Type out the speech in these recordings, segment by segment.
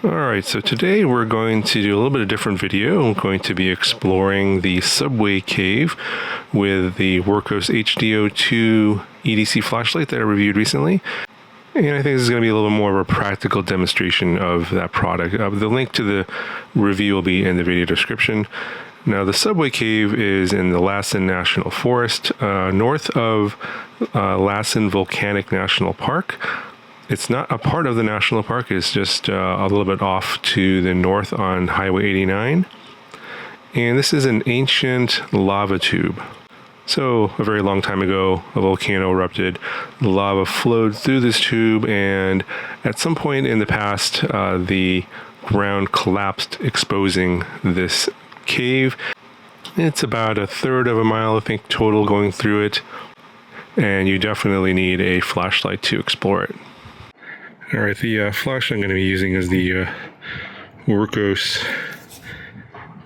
Alright, so today we're going to do a little bit of different video. We're going to be exploring the subway cave with the Wurrkos HD02 EDC flashlight that I reviewed recently. And I think this is going to be a little more of a practical demonstration of that product. The link to the review will be in the video description. Now, the subway cave is in the Lassen National Forest, north of Lassen Volcanic National Park. It's not a part of the national park, it's just a little bit off to the north on Highway 89. And this is an ancient lava tube. So, a very long time ago, a volcano erupted, the lava flowed through this tube, and at some point in the past, the ground collapsed, exposing this cave. It's about a third of a mile, I think, total going through it, and you definitely need a flashlight to explore it. Alright, the flashlight I'm going to be using is the Wurrkos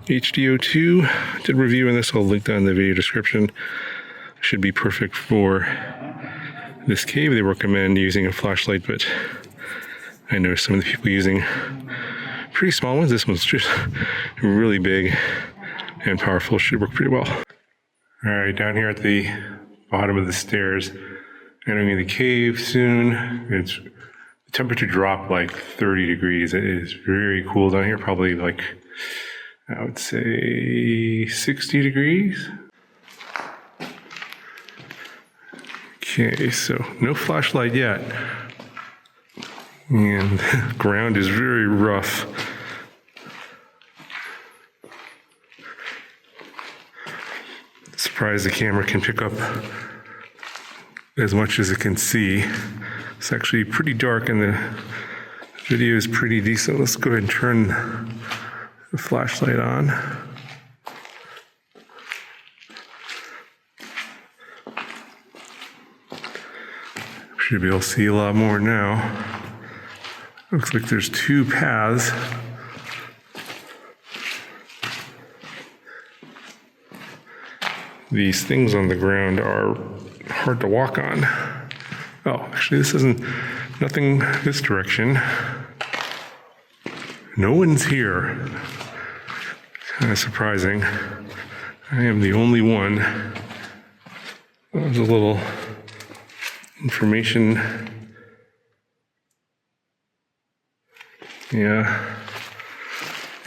HD02. Did review in this, I'll link down in the video description. Should be perfect for this cave. They recommend using a flashlight, but I know some of the people using pretty small ones. This one's just really big and powerful. Should work pretty well. Alright, down here at the bottom of the stairs, entering the cave soon. It's temperature dropped like 30 degrees. It is very cool down here, probably like, I would say 60 degrees. Okay, so no flashlight yet. And the ground is very rough. Surprised the camera can pick up as much as it can see. It's actually pretty dark and the video is pretty decent. Let's go ahead and turn the flashlight on. Should be able to see a lot more now. Looks like there's two paths. These things on the ground are hard to walk on. Oh, actually, this isn't nothing this direction. No one's here. Kind of surprising. I am the only one. There's a little information. Yeah,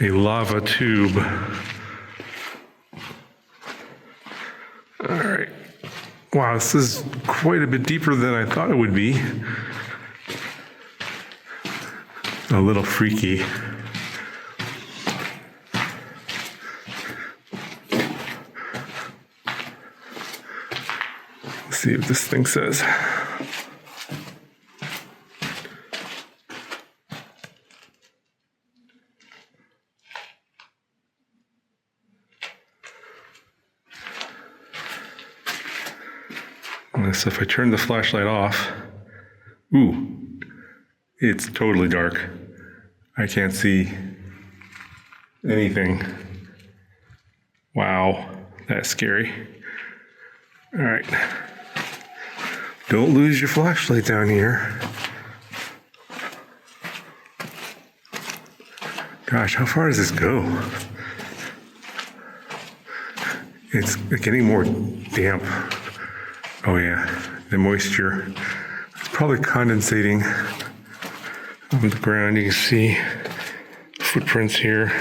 a lava tube. All right. Wow, this is quite a bit deeper than I thought it would be. A little freaky. Let's see what this thing says. So if I turn the flashlight off, it's totally dark. I can't see anything. Wow, that's scary. All right, don't lose your flashlight down here. Gosh, how far does this go? It's getting more damp. Oh yeah, the moisture is probably condensating on the ground. You can see footprints here.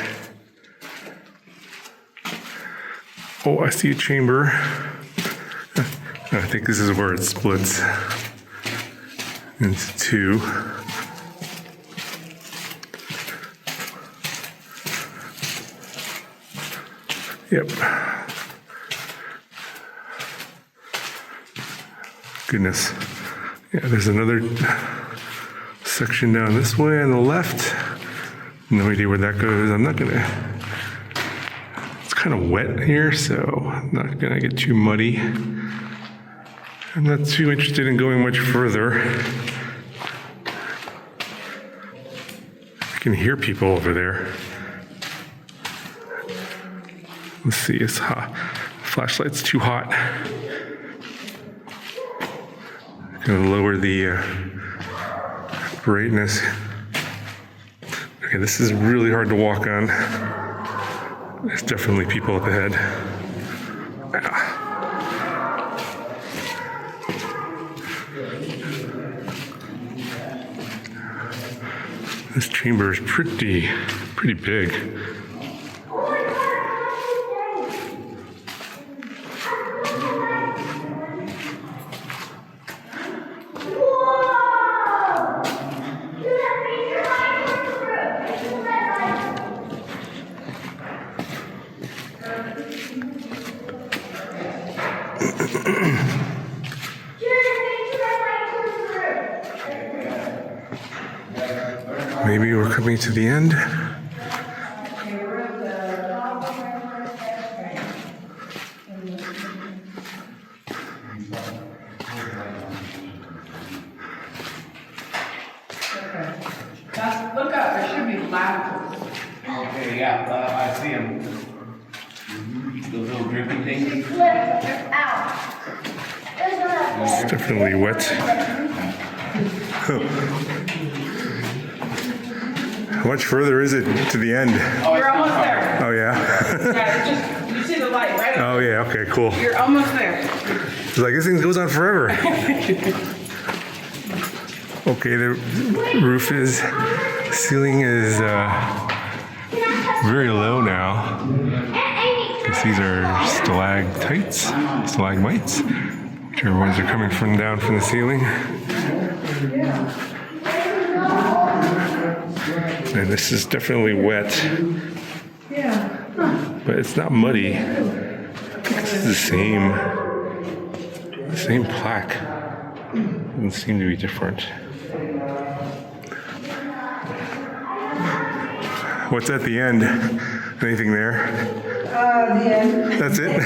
Oh, I see a chamber. I think this is where it splits into two. Yep. Goodness. Yeah, there's another section down this way on the left. No idea where that goes. I'm not gonna, it's kind of wet here, so I'm not gonna get too muddy. I'm not too interested in going much further. I can hear people over there. Let's see, it's hot. Flashlight's too hot. Gonna lower the brightness. Okay, this is really hard to walk on. There's definitely people up ahead. This chamber is pretty big. Maybe we're coming to the end. Look up, there should be ladders. Okay, yeah, I see them. Those little dripping things. It's definitely wet. How much further is it to the end? You're almost there. Oh yeah. Yeah, you see the light, right? Oh yeah. Okay. Cool. You're almost there. It's like this thing goes on forever. Okay. The roof is, ceiling is very low now. Because these are stalactites, stalagmites, whichever ones are coming from down from the ceiling. And this is definitely wet. But it's not muddy. I think this is the same plaque. Doesn't seem to be different. What's at the end? Anything there? The end. That's it?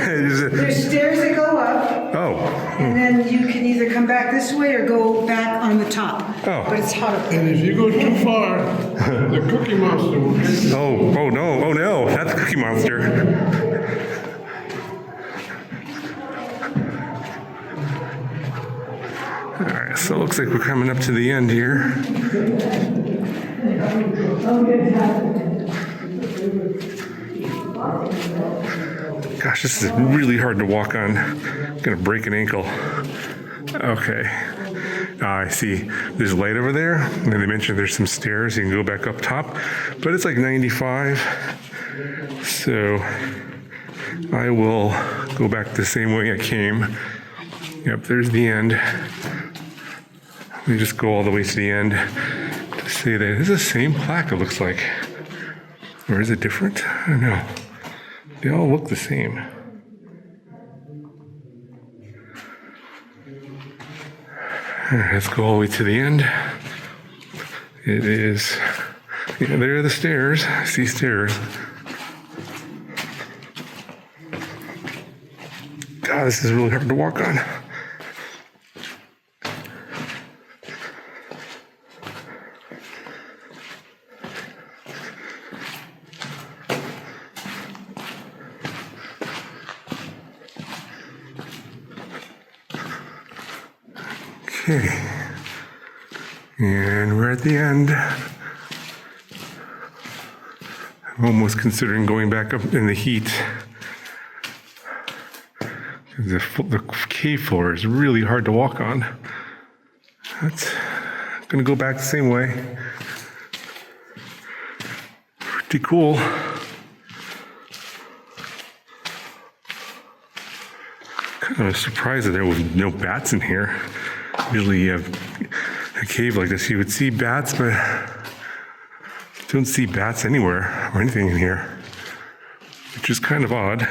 There's stairs that go up, Oh. and then you can either come back this way or go back on the top. Oh. But it's hot up there. And if you go too far, the Cookie Monster will get you. Oh no, not the Cookie Monster. Alright, so it looks like we're coming up to the end here. Gosh, this is really hard to walk on. I'm gonna break an ankle. Okay. I see. There's light over there, and they mentioned there's some stairs. You can go back up top, but it's like 95. So I will go back the same way I came. Yep, there's the end. Let me just go all the way to the end to say that this is the same plaque, it looks like. Or is it different? I don't know. They all look the same. All right, let's go all the way to the end. It is, yeah, there are the stairs. I see stairs. God, this is really hard to walk on. Okay, and we're at the end. I'm almost considering going back up in the heat. The cave floor is really hard to walk on. That's gonna go back the same way. Pretty cool. Kind of surprised that there was no bats in here. Usually you have a cave like this, you would see bats, but you don't see bats anywhere or anything in here, which is kind of odd.